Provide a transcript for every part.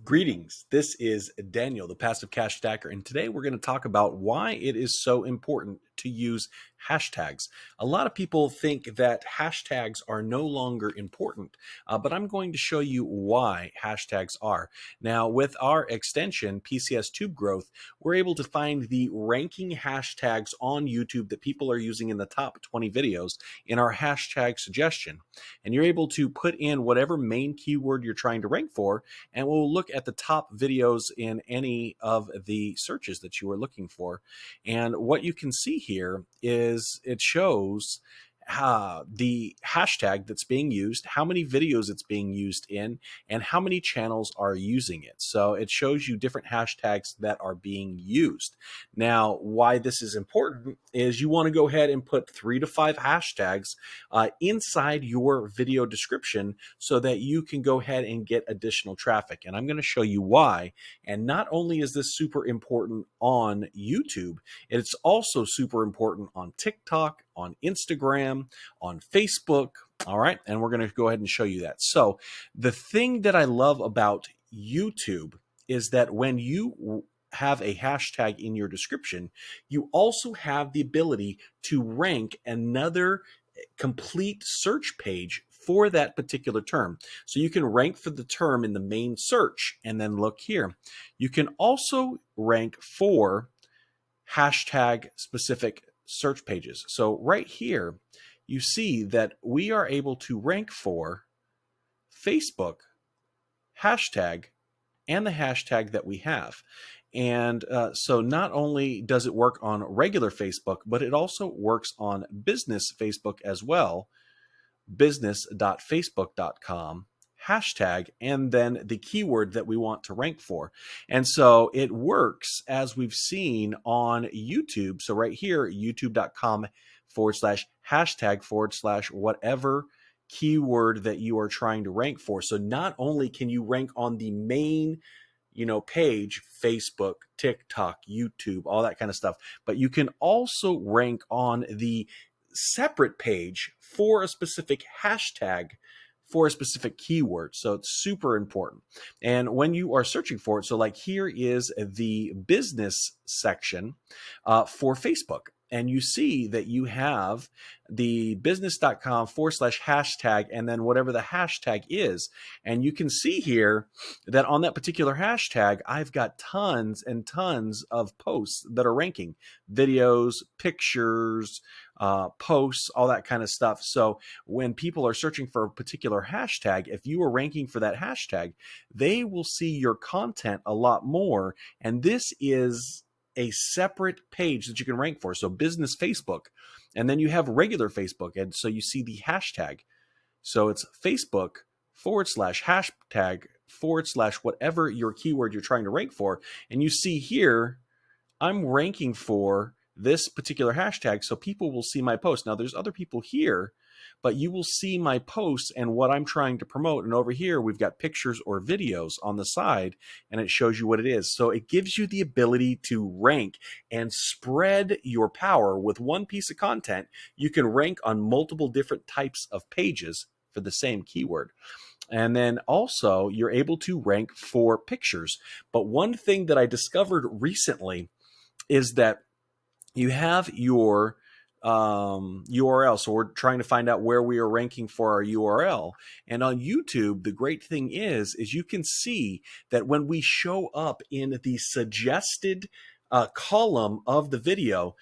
Greetings. This is Daniel, the Passive Cash Stacker, and today we're going to talk about why it is so important to use hashtags. A lot of people think that hashtags are no longer important, but I'm going to show you why hashtags are. Now, with our extension, PCS TUBEGROWTH, we're able to find the ranking hashtags on YouTube that people are using in the top 20 videos in our hashtag suggestion. And you're able to put in whatever main keyword you're trying to rank for, and we'll look at the top videos in any of the searches that you are looking for. And what you can see here is it shows the hashtag that's being used, how many videos it's being used in, and how many channels are using it. So it shows you different hashtags that are being used. Now, why this is important is you want to go ahead and put 3 to 5 hashtags inside your video description so that you can go ahead and get additional traffic. And I'm going to show you why. And not only is this super important on YouTube, it's also super important on TikTok, on Instagram, on Facebook. All right. And we're going to go ahead and show you that. So the thing that I love about YouTube is that when you have a hashtag in your description, you also have the ability to rank another complete search page for that particular term. So you can rank for the term in the main search, and then look here. You can also rank for hashtag specific search pages. So right here, you see that we are able to rank for Facebook hashtag and the hashtag that we have. And so not only does it work on regular Facebook, but it also works on business Facebook as well, business.facebook.com hashtag, and then the keyword that we want to rank for. And so it works as we've seen on YouTube. So right here, youtube.com/hashtag/ whatever keyword that you are trying to rank for. So not only can you rank on the main page, Facebook, TikTok, YouTube, all that kind of stuff, but you can also rank on the separate page for a specific hashtag for a specific keyword. So it's super important. And when you are searching for it, so like here is the business section for Facebook. And you see that you have the business.com/hashtag and then whatever the hashtag is. And you can see here that on that particular hashtag, I've got tons and tons of posts that are ranking: videos, pictures, posts, all that kind of stuff. So when people are searching for a particular hashtag, if you are ranking for that hashtag, they will see your content a lot more. And this is a separate page that you can rank for. So business Facebook, and then you have regular Facebook. And so you see the hashtag. So it's Facebook/hashtag/ whatever your keyword you're trying to rank for. And you see here, I'm ranking for this particular hashtag, so people will see my post. Now there's other people here, but you will see my posts and what I'm trying to promote. And over here, we've got pictures or videos on the side, and it shows you what it is. So it gives you the ability to rank and spread your power with one piece of content. You can rank on multiple different types of pages for the same keyword. And then also you're able to rank for pictures. But one thing that I discovered recently is that you have your URL. So we're trying to find out where we are ranking for our URL. And on YouTube, the great thing is you can see that when we show up in the suggested column of the video,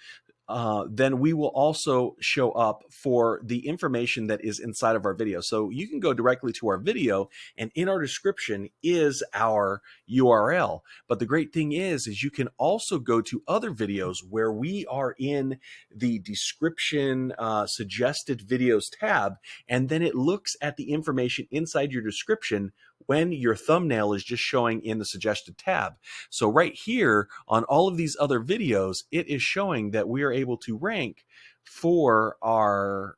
then we will also show up for the information that is inside of our video. So you can go directly to our video, and in our description is our URL. But the great thing is you can also go to other videos where we are in the description suggested videos tab, and then it looks at the information inside your description when your thumbnail is just showing in the suggested tab. So right here on all of these other videos, it is showing that we are able to rank for our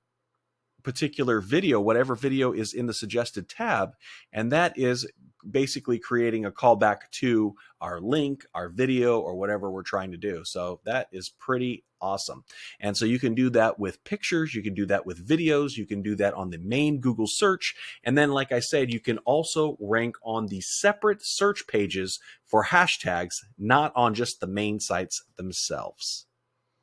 particular video, whatever video is in the suggested tab, and that is basically creating a callback to our link, our video, or whatever we're trying to do. So that is pretty awesome. And so you can do that with pictures, you can do that with videos, you can do that on the main Google search. And then, like I said, you can also rank on the separate search pages for hashtags, not on just the main sites themselves.